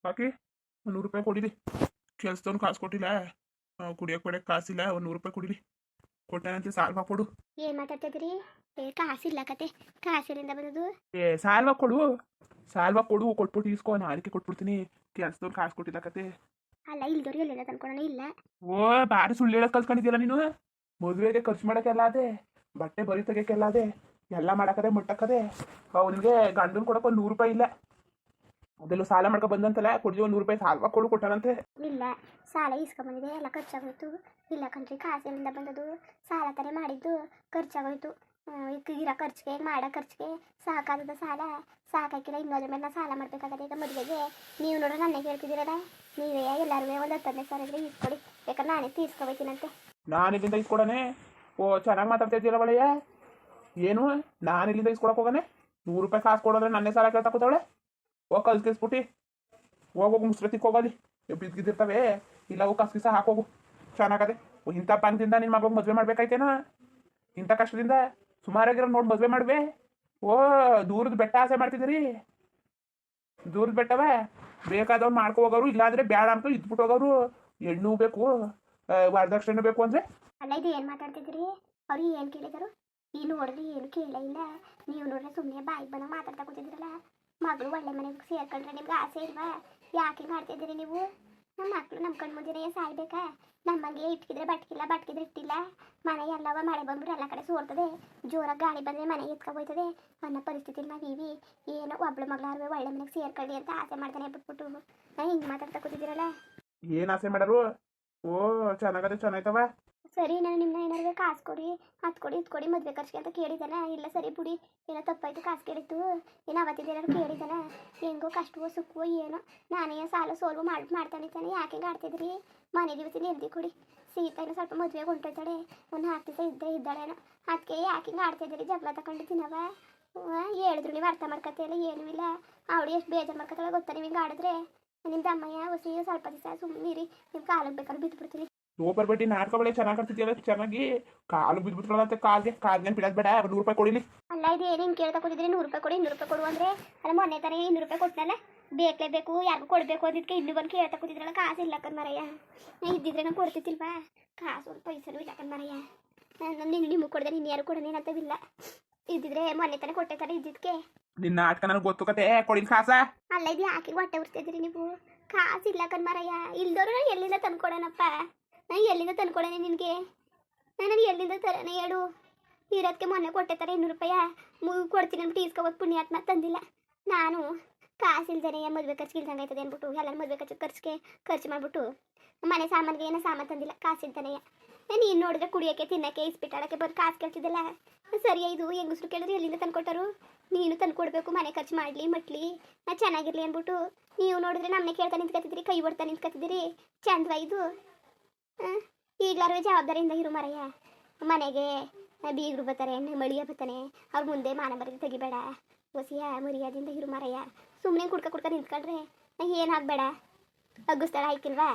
ಬಾಕಿ ಒಂದು 100 ರೂಪಾಯಿ ಕೊಡಿರಿ. ಕೆಲ್ಸದವ್ನು ಕಾಸು ಕೊಟ್ಟಿಲ್ಲ, ಕುಡಿಯೋಕೆ ಬೇಡಕ್ಕೆ ಕಾಸಿಲ್ಲ. ಒಂದು 100 ರೂಪಾಯಿ ಕೊಡಿರಿ. ಕೊಟ್ಟೆನಂತೆ ಸಾಲ್ವಾ ಕೊಡು. ಏನ್ ಮಾತಾಡ್ತಿದ್ರಿ? ಕಾಸಿಲ್ಲ ಕತೆ, ಕಾಸಿನಿಂದ ಬಂದದು. ಸಾಲ್ವಾ ಕೊಡು, ಸಾಲ್ವಾ ಕೊಡು. ಕೊಟ್ಬಿಟ್ಟು ಇಸ್ಕೋ, ನಾಳಿಕೆ ಕೊಟ್ಬಿಡ್ತೀನಿ. ಕೆಲ್ಸದವ್ನು ಕಾಸು ಕೊಟ್ಟಿಲ್ಲ ಕತೆ. ಅಲ್ಲ ಇಲ್ದವ್ರು ಎಲ್ಲಿಂದ ತಂದ್ಕೊಳೋಣ ಇಲ್ಲ. ಓ ಬಾರಿ ಸುಳ್ಳು ಹೇಳೋದು ಕಲ್ತ್ಕೊಂಡಿದ್ಯಲ್ಲ ನೀನು. ಮದುವೆಗೆ ಖರ್ಚು ಮಾಡೋಕ್ಕೆಲ್ಲ ಅದೇ, ಬಟ್ಟೆ ಬರಿ ತೆಗಿಯೋಕ್ಕೆಲ್ಲ ಅದೇ, ಎಲ್ಲ ಮಾಡಕ್ಕದೆ ಮುಟ್ಟಕ್ಕದೆ. ಅವನಿಗೆ ಗಂಡನ್ ಕೊಡಕ್ಕೆ ಒಂದು 100 ರೂಪಾಯಿ ಇಲ್ಲ. ಅದೆಲ್ಲ ಸಾಲ ಮಾಡ್ಕೊ ಬಂದಂತಲ್ಲ, ಕೊಡ್ಲಿ ಒಂದು 100 ರೂಪಾಯಿ ಸಾಲ್ವಾ ಕೊಡು ಕೊಟ್ಟಾನಂತೆ. ಇಲ್ಲ, ಸಾಲ ಇಸ್ಕೊಂಬಂದಿದೆ, ಎಲ್ಲ ಖರ್ಚಾಗೋಯ್ತು. ಇಲ್ಲ ಕಣ್ರಿ, ಕಾಸಿನಿಂದ ಬಂದದು. ಸಾಲ ತಾನೇ ಮಾಡಿದ್ದು, ಖರ್ಚಾಗೋಯ್ತು. ಇರೋ ಖರ್ಚಿಗೆ ಮಾಡೋ ಖರ್ಚಿಗೆ ಸಾಕಾದ ಸಾಲ ಸಾಕಾಕಿಲ್ಲ. ಇನ್ನೋದ್ರ ಮೇಲೆ ಸಾಲ ಮಾಡ್ಬೇಕಾಗತ್ತೆ ಈಗ ಮದುವೆಗೆ. ನೀವು ನೋಡ್ರೆ ನನ್ನ ಹೇಳ್ತಿದ್ದೀರಲ್ಲ, ನೀವೇ ಎಲ್ಲರೂ ಒಂದು 10,000 ಇದ್ರೆ ಇಸ್ಕೊಡಿ, ಬೇಕಾದ್ರೆ ನಾನೇ ತೀರ್ಸ್ಕೊಬೇಕಿನಂತೆ. ನಾನು ಇಲ್ಲಿಂದ ಇಸ್ಕೊಡನೆ? ಓ ಚೆನ್ನಾಗಿ ಮಾತಾಡ್ತಾ ಇದ್ದೀರ ಒಳ್ಳೆಯ. ಏನು ನಾನು ಇಲ್ಲಿಂದ ಇಸ್ಕೊಡಕ್ಕೆ ಹೋಗನೆ? 100 ರೂಪಾಯಿ ಕಾಸು ಕೊಡೋದ್ರೆ ನನ್ನೇ ಸಾಲ ಕೇಳ್ತಾ ಕೂತವಳೆ. ಹೋಗಿ ಕಲ್ಸ್ಕಿಸ್ಬಿಟ್ಟು ಹೋಗೋಗು, ಮುಸ್ರತಿಗೆ ಹೋಗಲಿ. ಬಿದ್ದಿರ್ತವೆ, ಇಲ್ಲ ಹೋಗಿ ಕಸ್ಕಿಸ ಹಾಕೋಗು. ಚೆನ್ನಾಗದೆ. ಇಂಥ ಪಾಂಗದಿಂದ ನಿನ್ನ ಮಗಳಿಗೆ ಮದುವೆ ಮಾಡ್ಬೇಕಾಯ್ತೇನೋ? ಇಂಥ ಕಷ್ಟದಿಂದ ಸುಮಾರಾಗಿರೋ ನೋಡಿ ಮದುವೆ ಮಾಡುವೆ? ಓ ದೂರದ ಬೆಟ್ಟ ಆಸೆ ಮಾಡ್ತಿದ್ದೀರಿ? ದೂರದ ಬೆಟ್ಟವ ಬೇಕಾದವ್ರು ಮಾಡ್ಕೊ ಹೋಗೋರು, ಇಲ್ಲಾಂದ್ರೆ ಬೇಡ ಅಂತ ಇದ್ಬಿಟ್ಟು ಹೋಗೋರು. ಹೆಣ್ಣು ಬೇಕು, ವರದಕ್ಷಿಣೆ ಬೇಕು ಅಂದ್ರೆ. ಅಲ್ಲ ಇದು ಏನು ಮಾತಾಡ್ತಿದ್ರಿ? ಅವ್ರು ಏನು ಕೇಳಿದರು? ಈ ನೋಡ್ರಿ ಏನು ಕೇಳೇ ಇಲ್ಲ. ನೀವು ನೋಡ್ರೆ ಸುಮ್ಮನೆ ಬಾಯಿಗೆ ಬಂದಾಗ ಮಾತಾಡ್ತಾ ಕೂತಿದ್ರಲ್ಲ. ಮಗಳು ಒಳ್ಳೆ ಮನೆಗೆ ಸೇರ್ಕೊಂಡ್ರೆ ನಿಮ್ಗೆ ಆಸೆ ಇಲ್ವಾ? ಯಾಕೆ ಮಾಡ್ತಿದ್ದೀರಿ ನೀವು? ನಮ್ಮ ಮಕ್ಕಳು ನಮ್ಮ ಕಣ್ಣು ಮುಂದಿನೇ ಸಾಯ್ಬೇಕಾ? ನಮ್ಮಂಗೆ ಇಟ್ಕಿದ್ರೆ ಬಟ್ಕಿದ್ರೆ ಇಟ್ಟಿಲ್ಲ. ಮನೆ ಎಲ್ಲವ ಮಳೆ ಬಂದ್ಬಿಟ್ಟು ಎಲ್ಲ ಕಡೆ ಸೋರ್ತದೆ. ಜೋರಾಗಿ ಗಾಳಿ ಬಂದರೆ ಮನೆ ಎತ್ಕೊಬೋಯ್ತದೆ ಅನ್ನೋ ಪರಿಸ್ಥಿತಿಲಿ ನಾವೀವಿ. ಏನೋ ಒಬ್ಳು ಮಗಳಾರ್ವೆ ಒಳ್ಳೆ ಮನೆಗೆ ಸೇರ್ಕೊಳ್ಳಿ ಅಂತ ಆಸೆ ಮಾಡ್ತಾನೆ ಬಿಟ್ಬಿಟ್ಟು ಹಿಂಗೆ ಮಾತಾಡ್ತಾ ಕೂತಿದ್ದೀರಲ್ಲ. ಏನು ಆಸೆ ಮಾಡರು? ಓ ಚೆನ್ನಾಗದೆ, ಚೆನ್ನಾಯ್ತವ. ಸರಿ, ನಾನು ನಿಮ್ಮನ್ನ ಏನಾದ್ರು ಕಾಸು ಕೊಡಿ, ಅದು ಕೊಡಿ ಇದು ಕೊಡಿ ಮದುವೆ ಖರ್ಚಿಗೆ ಅಂತ ಕೇಳಿದ್ದಾನೆ. ಇಲ್ಲ ಸರಿ ಬಿಡಿ, ಏನೋ ತಪ್ಪಾಯ್ತು, ಕಾಸು ಕೇಳಿತ್ತು. ಏನು ಅವತ್ತಿದ್ದು ಏನಾದ್ರು ಕೇಳಿದ್ದಾನೆ? ಹೆಂಗೋ ಕಷ್ಟವೋ ಸುಖವೋ ಏನೋ ನಾನೇ ಸಾಲ ಸೋಲ್ವೋ ಮಾಡ್ತಾನಿದ್ದಾನೆ. ಯಾಕೆ ಹಿಂಗೆ ಆಡ್ತಿದ್ರಿ? ಮನೆ ದಿವಸ ನೆಮ್ಮದಿ ಕೊಡಿ. ಸೀತಾ ಇನ್ನೂ ಸ್ವಲ್ಪ ಮದುವೆಗೆ ಹೊಂಟೋಯ್ತಾಳೆ, ಒಂದು 4 ದಿವಸ ಇದ್ದಾಳೇನೋ. ಅದಕ್ಕೆ ಯಾಕೆ ಹಿಂಗೆ ಆಡ್ತಿದ್ದೀರಿ? ಜಗಳ ತಗೊಂಡು ತಿನ್ನವ ಹೇಳಿದ್ರು ನೀವು ಅರ್ಥ ಮಾಡ್ಕೊತಿಲ್ಲ, ಏನೂ ಇಲ್ಲ. ಅವಳು ಎಷ್ಟು ಬೇಜಾರು ಮಾಡ್ಕೊತಾಳೆ ಗೊತ್ತಾ ನೀವು ಹಿಂಗೆ ಆಡಿದ್ರೆ? ನಿಮ್ದು ಅಮ್ಮಯ್ಯ ಹೊಸಿ ಸ್ವಲ್ಪ ದಿವಸ ಸುಮ್ಮನಿರಿ, ನಿಮ್ಮ ಕಾಲಿಗೆ ಬೇಕಾದ್ರೆ ಬಿದ್ದುಬಿಡ್ತೀನಿ. ಸೂಪರ್ ಬೇಟಿ ನಾಟ್ಕೊಬೇಳೆ, ಚೆನ್ನಾಗಿ ಆಡ್ತಿದ್ಯಲ್ಲ ಚೆನ್ನಾಗಿ. ಕಾಲು ಬಿದ್ಬಿಟ್ಕೊಳ್ಳಂತೆ, ಕಾಲ್ಗೆ ಬಿಡೋದು ಬೇಡ. 100 ರೂಪಾಯಿ ಕೊಡಿಲಿ. ಅಲ್ಲ ಇದು ಏನು ಹಿಂಗೆ ಕೇಳ್ತಾ ಕೂತಿದ್ರಿ? 100 ರೂಪಾಯಿ ಕೊಡಿ 200 ರೂಪಾಯಿ ಕೊಡು ಅಂದರೆ? ಅಲ್ಲ ಮೊನ್ನೆ ತಾನೇ 200 ರೂಪಾಯಿ ಕೊಟ್ಟನಲ್ಲ, ಬೇಕು ಯಾರಿಗೂ ಕೊಡಬೇಕು ಅದಕ್ಕೆ ಇನ್ನೂ ಬಂದು ಕೇಳ್ತಾ ಕೂತಿದ್ರಲ್ಲ. ಕಾಸು ಇಲ್ಲ ಕಣ್ಮರಯ್ಯ, ಇದ್ದಿದ್ರೆ ನಾನು ಕೊಡ್ತಿದ್ದಿಲ್ವಾ? ಕಾಸು ಒಂದು ಪೈಸನೂ ಇಲ್ಲ ಕಣ್ಮರಯ್ಯ. ನಾನು ನಿಮ್ಗೆ ಕೊಡಿದೆ, ನೀನು ಯಾರು ಕೊಡೋನೇನಂತವಿಲ್ಲ. ಇದ್ದಿದ್ರೆ ಮೊನ್ನೆ ತಾನೇ ಕೊಟ್ಟೆ ತಾನೆ ಇದ್ದಿದ್ದಕ್ಕೆ. ನಿನ್ನ ನಾಟಕ ನನಗೆ ಗೊತ್ತು ಕತೆ, ಕೊಡಿಲ್ ಕಾಸ. ಅಲ್ಲ ಇದು ಯಾಕೆ ಹೊಟ್ಟೆ ಉರ್ತಿದ್ರಿ ನೀವು? ಕಾಸು ಇಲ್ಲ ಕಣ್ಮರಯ್ಯ, ಇಲ್ದವ್ರು ನಾನು ಎಲ್ಲಿಂದ ತಂದ್ಕೊಡೋಣಪ್ಪ? ನಾನು ಎಲ್ಲಿಂದ ತಂದ್ಕೊಡೋಣ ನಿನಗೆ? ನಾನು ಎಲ್ಲಿಂದ ತರೋಣ ಹೇಳು? ಇರೋದಕ್ಕೆ ಮೊನ್ನೆ ಕೊಟ್ಟೆ ಥರ 200 ರೂಪಾಯಿ ಕೊಡ್ತೀನಿ ಅಂದ್ಬಿಟ್ಟು ಈಸ್ಕೊಬೋದು. ಪುಣ್ಯಾತ್ಮ ತಂದಿಲ್ಲ. ನಾನು ಕಾಸಿಲ್ದೇನೆ ಮದುವೆ ಖರ್ಚಿಗೆ ಇಲ್ದಂಗೆ ಆಯ್ತದೆ ಅಂದ್ಬಿಟ್ಟು ಎಲ್ಲರೂ ಮದುವೆ ಖರ್ಚು ಮಾಡಿಬಿಟ್ಟು ಮನೆ ಸಾಮಾನಿಗೆ ಏನೋ ಸಾಮಾನು ತಂದಿಲ್ಲ ಕಾಸಿಲ್ದಾನೆ. ನೀನು ನೋಡಿದ್ರೆ ಕುಡಿಯೋಕ್ಕೆ ತಿನ್ನೋಕ್ಕೆ ಇಸ್ಪಿಟ್ಟಾಡೋಕ್ಕೆ ಬಂದು ಕಾಸು ಕೇಳ್ತಿದ್ದಲ್ಲ. ಸರಿಯಾ ಇದು? ಹೆಂಗಸ್ರು ಕೇಳಿದ್ರೆ ಎಲ್ಲಿಂದ ತಂದ್ಕೊಟ್ಟರು? ನೀನು ತಂದು ಕೊಡಬೇಕು, ಮನೆ ಖರ್ಚು ಮಾಡಲಿ ಮಟ್ಲಿ ನಾ ಚೆನ್ನಾಗಿರಲಿ ಅಂದ್ಬಿಟ್ಟು. ನೀವು ನೋಡಿದ್ರೆ ನಮ್ಮನೆ ಕೇಳ್ತಾ ನಿಂತ್ಕೊತಿದ್ದೀರಿ, ಕೈ ಹೊಡ್ತಾ ನಿಂತ್ಕೊತಿದ್ದೀರಿ. ಚಂದ್ವ ಇದು? ಈಗಲಾರು ಜವಾಬ್ದಾರಿಯಿಂದ ಇರು ಮರಯ್ಯ. ಮನೆಗೆ ಬೀಗರು ಬರ್ತಾರೆ, ಮಳಿಯ ಬರ್ತಾನೆ, ಅವ್ರ ಮುಂದೆ ಮಾನ ಮರ್ಯಾದೆ ತೆಗಿಬೇಡ. ಹೊಸಿಯ ಮರ್ಯಾದಿಂದ ಇರು ಮರಯ್ಯ. ಸುಮ್ಮನೆ ಕುಡ್ಕ ನಿಂತ್ಕೊಂಡ್ರೆ ಏನಾಗಬೇಡ. ಅಗ್ಗಿಸ್ತಾಳ ಆಯ್ಕಿಲ್ವಾ?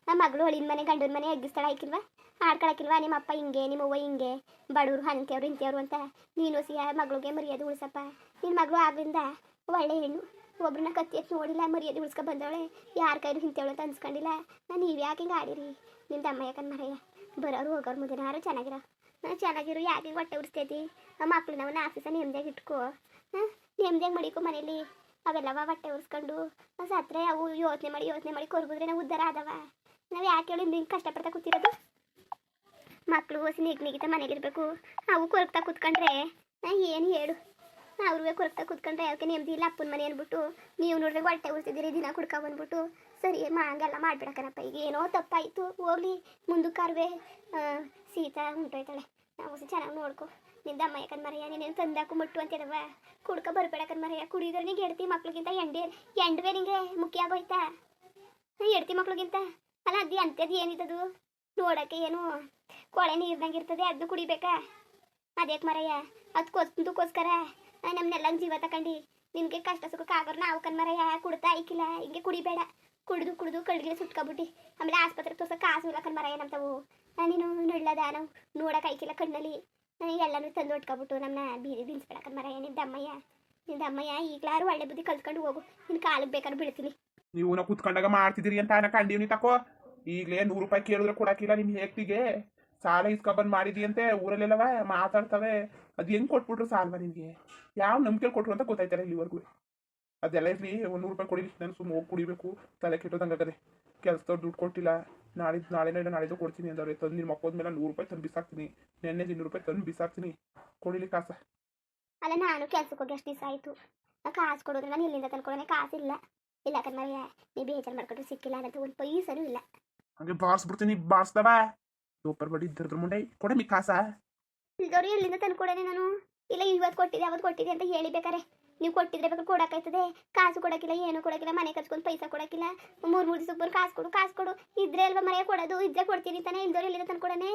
ನಮ್ಮ ಮಗಳು ಹೊಳಿನ ಮನೆ ಗಂಡನ ಮನೆ ಅಗ್ಗಿಸ್ತಾಳ ಆಯ್ಕಿಲ್ವಾ? ಆಡ್ಕೊಳಕಿಲ್ವಾ? ನಿಮ್ಮ ಅಪ್ಪ ಹಿಂಗೆ, ನಿಮ್ಮ ಅವ್ವ ಹಿಂಗೆ, ಬಡವರು ಅಂತ್ಯವ್ರು ಇಂಥವ್ರು ಅಂತ. ನೀನು ಹೊಸಿಯ ಮಗಳಿಗೆ ಮರ್ಯಾದೆ ಉಳಿಸಪ್ಪ. ನಿನ್ನ ಮಗಳು ಆಗ್ಲಿಂದ ಒಳ್ಳೆ ಹೆಣ್ಣು, ಒಬ್ರನ್ನ ಕತ್ತಿ ಎತ್ತು ನೋಡಿಲ್ಲ, ಮರ್ಯಾದೆ ಉಳಿಸ್ಕೊ ಬಂದವಳೆ. ಯಾರ ಕೈಲೂ ಇಂಥವಳು ಅಂತ ಅನ್ಸ್ಕೊಂಡಿಲ್ಲ. ನಾನು ನೀವು ಯಾಕೆ ಹಿಂಗೆ ಆಡಿರಿ? ನಿಮ್ದು ಅಮ್ಮ ಯಾಕಂದು ಮರಯ್ಯ. ಬರೋರು ಹೋಗೋರು ಮುಂದಿನಾರು ಚೆನ್ನಾಗಿರು. ಯಾಕೆ ಹೊಟ್ಟೆ ಉರಿಸ್ತೈತಿ? ಆ ಮಕ್ಳು ನಾವು ಆಫೀಸ ನೆಮ್ಮದಿಯಾಗಿ ಇಟ್ಕೋ. ನೆಮ್ಮದಿಯಾಗಿ ಮಡಿಕೋ ಮನೇಲಿ. ಅವೆಲ್ಲವ ಹೊಟ್ಟೆ ಉರಿಸ್ಕೊಂಡು ಸತ್ರೆ ಅವು ಯೋಚನೆ ಮಾಡಿ ಕೊರ್ಗಿದ್ರೆ ನಾವು ಉದ್ಧಾರ ಆದವ. ನಾವು ಯಾಕೆ ಹೇಳಿ ಹಿಂಗೆ ಕಷ್ಟಪಡ್ತಾ ಕೂತಿರೋದು? ಮಕ್ಕಳು ಹೊಸಿ ನಿಗಿತ ಮನೇಲಿರ್ಬೇಕು. ಅವು ಕೊರಗ್ತಾ ಕೂತ್ಕೊಂಡ್ರೆ ಏನು ಹೇಳು? ಅವ್ರಿಗೆ ಕೊರಗ್ತಾ ಕೂತ್ಕೊಂಡ್ರೆ ಅದಕ್ಕೆ ನೆಮ್ಮದಿ ಇಲ್ಲ ಅಪ್ಪನ ಮನೆ ಅಂದ್ಬಿಟ್ಟು ನೀವು ನೋಡಿದ್ರೆ ಹೊಟ್ಟೆ ಉರಿಸ್ತಿದ್ದೀರಿ ದಿನ ಕುಡ್ಕೊ ಬಂದ್ಬಿಟ್ಟು. ಸರಿ ಹಂಗೆಲ್ಲ ಮಾಡ್ಬಿಡಕ್ಕನಪ್ಪ. ಈಗ ಏನೋ ತಪ್ಪಾಯಿತು, ಹೋಗ್ಲಿ ಮುಂದಕ್ಕಾರ್ವೆ. ಸೀತಾ ಉಂಟೋಯ್ತಾಳೆ, ನಾವು ಚೆನ್ನಾಗಿ ನೋಡ್ಕೊ. ನಿಂದ ಅಮ್ಮ ಯಾಕಂದ್ ಮರಯ್ಯ, ನೀನೇನು ತಂದಾಕು ಮಟ್ಟು ಅಂತಿದವ. ಕುಡ್ಕೊ ಬರ್ಬೇಡಕ್ಕಂದ್ ಮರಯ್ಯ. ಕುಡಿದ್ರೆ ನಿಂಗೆ ಎಡ್ತಿ ಮಕ್ಳಿಗಿಂತ ಎಂಡ್ವೇ ನಿಂಗೆ ಮುಖ್ಯ ಆಗೋಯ್ತಾ? ಎಡ್ತಿ ಮಕ್ಳಿಗಿಂತ ಅಲ್ಲ ಅದು ಅಂಥದ್ದು ಏನಿದ್ದದು ನೋಡೋಕ್ಕೆ? ಏನು ಕೊಳೆ ನೀರ್ದಂಗೆ ಇರ್ತದೆ, ಅದನ್ನು ಕುಡಿಬೇಕಾ? ಅದ್ಯಾಕೆ ಮರಯ್ಯ? ಅದಕ್ಕೋಸ್ಕರ ನಮ್ಮನ್ನೆಲ್ಲ ಜೀವ ತಗೊಂಡು ನಿನಗೆ ಕಷ್ಟ ಸುಖಕ್ಕೆ ಆಗೋರು ನಾವು ಕಣ್ಮರಯ್ಯ. ಕುಡ್ತಾ ಐಕಿಲ್ಲ, ಹಿಂಗೆ ಕುಡಿಬೇಡ. ಕುಡಿದು ಕಳ್ಗಿಲೆ ಸುಟ್ಕೊಬಿಟ್ಟು ಆಮೇಲೆ ಆಸ್ಪತ್ರೆಗೆ ತೋರ್ಸೋಕೆ ಕಾಸು ಇಲ್ಲ ಕಣ್ಮರಯ್ಯ ನಮ್ತವು. ನೀನು ನಳ್ಳದ ನಾವು ನೋಡೋಕೆ ಐಕಿಲ್ಲ ಕಣ್ಣಲ್ಲಿ. ಎಲ್ಲನೂ ತಂದು ಹೊಟ್ಕೊಬಿಟ್ಟು ನಮ್ಮನ್ನ ಬೀದಿ ಬೀಳ್ಸ್ಬೇಡ ಕಣ್ಮರಯ್ಯ. ನಿಂದ ಅಮ್ಮಯ್ಯ ಈಗಲಾರು ಒಳ್ಳೆ ಬುದ್ಧಿ ಕಲ್ತ್ಕೊಂಡು ಹೋಗು. ನಿನ್ನ ಕಾಲಿಗೆ ಬೇಕಾದ್ರೆ ಬೀಳ್ತೀನಿ. ನೀವು ನಾವು ಕುತ್ಕೊಂಡಾಗ ಮಾಡ್ತಿದ್ದೀರಿ ಅಂತ ನಾ ಕಂಡೀವಿ ತಕೋ. ಈಗಲೇ 100 ರೂಪಾಯಿ ಕೇಳಿದ್ರೆ ಕೊಡಕ್ಕಿಲ್ಲ ನಿಮ್ಮ ಹೇಗ್ತಿಗೆ. ಸಾಲ ಇಸ್ಕೊಬಂದು ಮಾಡಿದೀಯಂತೆ ಊರಲ್ಲೆಲ್ಲವ ಮಾತಾಡ್ತವೆ. ಅದು ಹೆಂಗ್ ಕೊಟ್ಬಿಟ್ರು ಸಾಲ್ವ ನಿಮಗೆ? ಯಾವ ನಂಬಿಕೆ ಕೊಟ್ರು ಅಂತ ಗೊತ್ತಾಯ್ತಾರೆ ಇಲ್ಲಿವರೆಗೂ. ಅದೆಲ್ಲ ಇರಲಿ, 100 ರೂಪಾಯಿ ಕೊಡಿ. ನಾನು ಸುಮ್ಮನೆ ಹೋಗಿ ಕುಡಿಬೇಕು, ತಲೆ ಕೆಟ್ಟೋದಂಗಾಗದೆ. ಕೆಲ್ಸದವ್ರು ದುಡ್ಡು ಕೊಟ್ಟಿಲ್ಲ. ನಾಳೆನೋ ಇಲ್ಲ ನಾಳಿದ್ದು ಕೊಡ್ತೀನಿ ಅಂದವ್ರೆ. ತಂದು ನಿಮ್ಮ ಮಕ್ಕೋದ ಮೇಲೆ 100 ರೂಪಾಯಿ ತಂದು ಬಿಸಾಕ್ತೀನಿ. ನೆನ್ನೆ 200 ರೂಪಾಯಿ ತಂದು ಬಿಸಾಕ್ತೀನಿ. ಕೊಡಿಲಿ ಕಾಸ. ಅಲ್ಲ ನಾನು ಕೆಲ್ಸಕ್ಕೆ ಹೋಗಿ ಅಷ್ಟು ದಿವಸ ಆಯಿತು. ಕಾಸು ಕೊಡೋದ್ರೆ ನಾನು ಎಲ್ಲಿಂದ ತಂದ್ಕೊಡೋಣ? ಕಾಸಿಲ್ಲ. ಇಲ್ಲ ಕಣ್ಮರಿಯ, ನೀ ಬೇಜಾರು ಮಾಡ್ಕೊಂಡ್ರೆ ಸಿಕ್ಕಿಲ್ಲ ಅನ್ನೋದು ಒಂದು ಪೈಸನೂ ಇಲ್ಲ. ಹಂಗೆ ಬಾರಿಸ್ಬಿಡ್ತೀನಿ, ಬಾರಿಸ್ದವ ಸೂಪರ್ ಬಡಿ ಇದ್ರದ್ರ ಮುಂಡೆ ಕೊಡ ಮಿ ಕಾಸ. ಇಲ್ದವ್ರು ಎಲ್ಲಿಂದ ತಂದ್ಕೊಡೋಣ ನಾನು? ಇಲ್ಲ ಇವತ್ತು ಕೊಟ್ಟಿದ್ದೆ ಅವತ್ತು ಕೊಟ್ಟಿದ್ದೆ ಅಂತ ಹೇಳಿ ಬೇಕಾರೆ. ನೀವು ಕೊಟ್ಟಿದ್ರೆ ಬೇಕಾದ್ರೆ ಕೊಡೋಕ್ಕಾಯ್ತದೆ. ಕಾಸು ಕೊಡೋಕ್ಕಿಲ್ಲ, ಏನು ಕೊಡೋಕ್ಕಿಲ್ಲ, ಮನೆ ಖರ್ಚ್ಕೊಂಡು ಪೈಸಾ ಕೊಡೋಕ್ಕಿಲ್ಲ. 3 ದಿವಸಕ್ಕೆ ಬರೋ ಕಾಸು ಕೊಡು. ಇದ್ರೆ ಅಲ್ವಾ ಮನೆಗೆ ಕೊಡೋದು? ಇದ್ರೆ ಕೊಡ್ತೀನಿ ತಾನೇ. ಇಲ್ದವ್ರು ಎಲ್ಲಿಂದ ತಂದ್ಕೊಡೋಣ?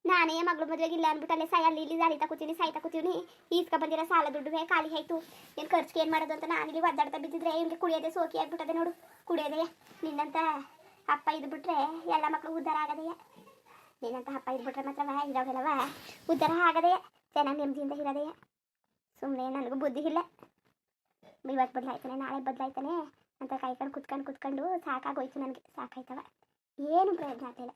ನಾನೇ ಮಗಳು ಮದುವೆಗೆ ಇಲ್ಲ ಅಂದ್ಬಿಟ್ಟು ಅಲ್ಲೇ ಅಲ್ಲಿ ಇಲ್ಲಿ ದಾಳಿ ತಗೋತೀನಿ, ಸಾಯ್ತಾ ಕೂತೀವಿ. ಈಸ್ಕ ಬಂದಿರೋ ಸಾಲ ದುಡ್ಡು ಖಾಲಿ ಆಯ್ತು. ಏನು ಖರ್ಚಿಗೆ ಏನು ಮಾಡೋದು ಅಂತ ನಾನಿಲ್ಲಿ ಒದ್ದಾಡ್ತಾ ಬಿದ್ದಿದ್ರೆ ಇವ್ರಿಗೆ ಕುಡಿಯೋದೇ ಸೋಕಿ ಆಗ್ಬಿಟ್ಟದೆ ನೋಡು. ಕುಡಿಯೋದೇ ನಿನ್ನಂತ ಅಪ್ಪ ಇದು ಬಿಟ್ರೆ ಎಲ್ಲ ಮಕ್ಕಳು ಉದ್ಧಾರ ಆಗದೆಯಾ? ನಿನ್ನಂತ ಅಪ್ಪ ಇದು ಬಿಟ್ರೆ ಮಾತ್ರ ಇರೋವೆಲ್ಲವ ಉದ್ಧಾರ ಆಗದೆಯಾ? ಚೆನ್ನಾಗಿ ನೆಮ್ಮದಿಯಿಂದ ಇರೋದೆಯಾ? ಸುಮ್ಮನೆ ನನಗೂ ಬುದ್ಧಿ ಇಲ್ಲ. ಇವತ್ತು ಬದಲಾಯ್ತಾನೆ, ನಾಳೆ ಬದಲಾಯ್ತಾನೆ ಅಂತ ಕಾಯ್ಕೊಂಡು ಕುತ್ಕೊಂಡು ಸಾಕಾಗೋಯ್ತು ನನಗೆ. ಸಾಕಾಯ್ತವ, ಏನು ಪ್ರಯೋಜನ ಆಗಲಿಲ್ಲ.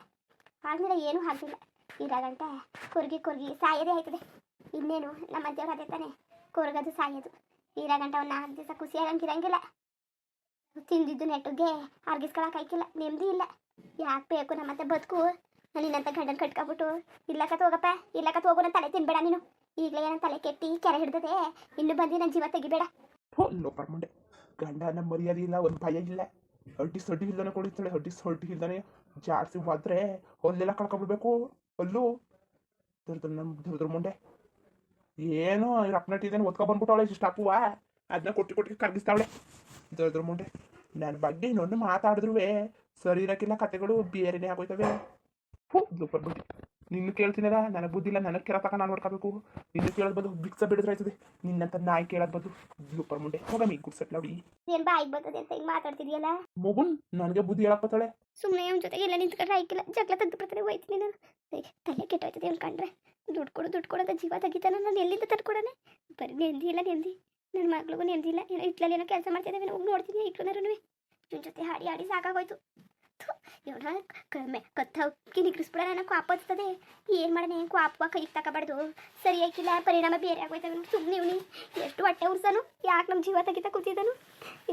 ಆಗಲಿಲ್ಲ, ಏನೂ ಆಗಲಿಲ್ಲ. ಇರೋ ಗಂಟೆ ಕೊರ್ಗಿ ಸಾಯೋದೇ ಆಯ್ತದೆ. ಇನ್ನೇನು ನಮ್ಮ ದೇವ್ರು ಅದೇ ತಾನೆ, ಕೊರ್ಗೋದು ಸಾಯೋದು. ಇರೋ ಗಂಟೆ ಒಂದು 4 ದಿವಸ ಖುಷಿಯಾಗಂಗೆ ಇರಂಗಿಲ್ಲ. ತಿಂದಿದ್ದು ನೆಟ್ಟಿಗೆ ಅರ್ಗಿಸ್ಕೊಳಕ್ಕಾಯ್ಕಿಲ್ಲ, ನೆಮ್ಮದಿ ಇಲ್ಲ. ಯಾಕೆ ಬೇಕು ನಮ್ಮಂತೆ ಬದುಕು? ನಿನ್ನಂತ ಗಂಡನ ಕಟ್ಕೊಬಿಟ್ಟು ಇಲ್ಲಕತ್ ಹೋಗಪ್ಪ, ಇಲ್ಲಕತ್ ಹೋಗು. ನನ್ನ ತಲೆ ತಿನ್ಬೇಡ ನೀನು. ಈಗಲೇ ನನ್ನ ತಲೆ ಕೆಟ್ಟಿ ಕೆರೆ ಹಿಡ್ದದೆ. ಇನ್ನು ಬಂದು ನನ್ನ ಜೀವ ತೆಗಿಬೇಡ. ಲೋಪರ್ ಮುಂಡೆ ಗಂಡನ ಮರ್ಯಾದೆ ಇಲ್ಲ, ಒಂದು ಭಯ ಇಲ್ಲ. ಸಡ್ಡಿ ಇಲ್ದಾನೆ ಕೊಡಿತಾಳೆ. ಸಡ್ಡಿ ಇಲ್ದಾನೆ ಜಾಡ್ಸಿ ಹೋದ್ರೆ ಅಲ್ಲೆಲ್ಲ ಕಳ್ಕೊಬಿಡ್ಬೇಕು. ಅಲ್ಲೂ ದುರ್ದ್ರ ಮುಂಡೆ ಏನು ರಪ್ನಟ್ಟಿದ್ದೇನೆ ಒತ್ಕೊ ಬಂದ್ಬಿಟ್ಟವಳೆ. ಸ್ಟಾಪುವ ಅದನ್ನ ಕೊಟ್ಟು ಕರ್ಗಿಸ್ತಾವಳೆ. ದುರ್ದ್ರ ಮುಂಡೆ ನನ್ನ ಬಗ್ಗೆ ಇನ್ನೊಂದು ಮಾತಾಡಿದ್ರು ಸರಿ ಇರೋಕ್ಕಿಲ್ಲ. ಕತೆಗಳು ಬೇರೆನೇ ಆಗೋಯ್ತವೆ. ಲೋಪರ್ ಬುದ್ಧಿ ನಿನ್ನ ಕೇಳ್ತೀನಲ್ಲ, ನನಗೆ ಬುದ್ಧಿ ಇಲ್ಲ. ನನಗೆ ಕೇಳೋ ತಕ ನಾನು ನೋಡ್ಕೋಬೇಕು. ನಿನ್ನ ಕೇಳೋದು ಬಂದು ಬಿಕ್ಸ ಬಿಡಿದ್ರೆ ಆಯ್ತದೆ. ನಿನ್ನಂತ ನಾಯಿ ಕೇಳೋದು ಬಂದು ಲೋಪರ್ ಮುಂಡೆ ಹೋಗ ಮೀ ಗುಡ್ಸಟ್ ನೋಡಿ. ಏನು ಬಾಯಿಗೆ ಬರ್ತದೆ ಅಂತ ಹಿಂಗೆ ಮಾತಾಡ್ತಿದ್ಯಲ್ಲ? ಮಗುನ್ ನನಗೆ ಬುದ್ಧಿ ಹೇಳಕ್ ಬತ್ತಾಳೆ. ಸುಮ್ಮನೆ ಅವನ ಜೊತೆಗೆ ಎಲ್ಲ ನಿಂತ್ಕೊಂಡ್ರೆ ಆಯ್ಕಿಲ್ಲ. ಜಗಳ ತೆಗೆದು ಬಿಡ್ತಾರೆ, ಹೋಯ್ತೀನಿ ನಾನು. ತಲೆ ಕೆಟ್ಟೋಯ್ತದೆ ಅನ್ಕೊಂಡ್ರೆ. ದುಡ್ಡು ಕೊಡು ಅಂತ ಜೀವ ತೆಗಿತಾನ. ನಾನು ಎಲ್ಲಿಂದ ತಂದ್ಕೊಡೋಣ? ಬರೀ ನೆಮ್ಮದಿ ಇಲ್ಲ ನೆಮ್ಮದಿ. ನನ್ನ ಮಗಳಿಗೂ ನೆಮ್ಮದಿ ಇಲ್ಲ. ಏನೋ ಇಟ್ಲಲ್ಲಿ ಏನೋ ಕೆಲಸ ಮಾಡ್ತಿದ್ದೇವೆ, ಹೋಗಿ ನೋಡ್ತೀನಿ. ಇಟ್ಲನಾರು ಇವನ ಜೊತೆ ಹಾಡಿ ಸಾಕಾಗೋಯ್ತು. ಇವನ ಕತ್ತಕ್ಕಿ ನಿಗ್ರಿಸ್ಬಿಡ. ನನಗೆ ಕ್ವಾಪ ಹತ್ತದ. ಏನು ಮಾಡೋಣ? ಕ್ವಾಪ ಕೈಗೆ ತಗೋಬಾರ್ದು. ಸರಿ ಆಯ್ಕಿಲ್ಲ, ಪರಿಣಾಮ ಬೇರೆ ಆಗೋಯ್ತವೆ. ಸುಮ್ಮನೆ ಇವನಿ ಎಷ್ಟು ಹೊಟ್ಟೆ ಉರ್ಸನು. ಯಾಕೆ ನಮ್ಮ ಜೀವ ತೆಗಿತಾ ಕೂತಿದ್ದಾನು?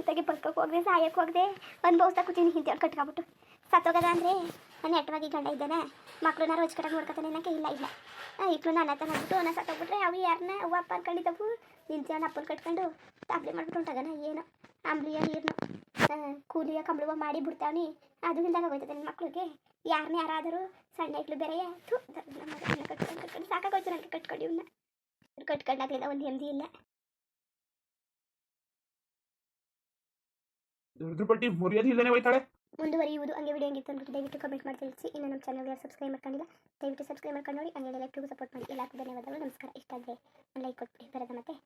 ಇತ್ತಾಗೆ ಬದುಕೋಕೆ ಹೋಗದೆ, ಸಾಯಕ್ಕೆ ಹೋಗದೆ ಅನ್ಭವಿಸ್ತಾ ಕೂತೀನಿ. ಹಿಂದೆ ಕಟ್ಕೊಬಿಟ್ಟು ಸತ್ತೋಗದ ಅಂದರೆ ನಾನು ನೆಟ್ಟವಾಗಿ ಗಂಡ ಇದ್ದಾನೆ. ಮಕ್ಕಳನ್ನ ರೋಜ್ ಕಟ್ಟಾಗಿ ನೋಡ್ಕೊತಾನೆ ಅನ್ನೋಕ್ಕೆ ಇಲ್ಲ. ಈಗಲೂ ನನ್ನ ಹತ್ರ ಮಾಡ್ಬಿಟ್ಟು ನಾನು ಸತ್ತೋಗ್ಬಿಟ್ರೆ ಅವು ಯಾರನ್ನ ಅವ್ವ ಅಪ್ಪ ಅನ್ಕೊಂಡಿದ್ದವು. ನಿಂತ್ಕೊಂಡು ಅಪ್ಪನ ಕಟ್ಕೊಂಡು ತಾಪ್ಲೆ ಮಾಡ್ಬಿಟ್ಟು ಹೊಂಟಾಗನ. ಏನೋ ಅಂಬ್ಲಿಯ ನೀರನ್ನು ಕೂಲಿಯ ಕಂಬಳುವ ಮಾಡಿ ಬಿಡ್ತಾವನಿ. ಅದು ಇಲ್ದಾಗ ಹೋಗ್ತದೆ ನನ್ನ ಮಕ್ಳಿಗೆ. ಯಾರಾದರೂ ಸಣ್ಣ ಇಟ್ಲು ಬೇರೆಯೇ ಕಟ್ಕೊಂಡು ಸಾಕಾಗೋಯ್ತು ನನಗೆ. ಕಟ್ಕೊಂಡು ಇವನ್ನ ಕಟ್ಕೊಂಡಾಗಲಿಲ್ಲ, ಒಂದು ನೆಮ್ಮದಿ ಇಲ್ಲ. ದುಡ್ಡು ಪಟ್ಟಿ ಮುರಿಯೋದು ಇಲ್ಲನೇ ಹೋಯ್ತಾಳೆ. ಮುಂದುವರಿಯುವುದು. ಹಂಗೆ ವಿಡಿಯೋ ಹೆಂಗಿತ್ತು ಅಂದ್ಬಿಟ್ಟು ದಯವಿಟ್ಟು ಕಮೆಂಟ್ ಮಾಡಿ ತಿಳಿಸಿ. ಇನ್ನು ನಮ್ಮ ಚಾನಲ್ಗೆ ಸಬ್ಸ್ಕ್ರೈಬ್ ಮಾಡ್ಕೊಂಡಿಲ್ಲ, ದಯವಿಟ್ಟು ಸಬ್ಸ್ಕ್ರೈಬ್ ಮಾಡ್ಕೊಂಡು ನೋಡಿ. ಹಂಗೆ ಲೈಕ್ಗೂ ಸಪೋರ್ಟ್ ಮಾಡಿ. ಎಲ್ಲರಿಗೂ ಧನ್ಯವಾದಗಳು, ನಮಸ್ಕಾರ. ಇಷ್ಟ ಆದರೆ ಲೈಕ್ ಕೊಟ್ಬಿಡಿ. ಬರೋದ ಮತ್ತೆ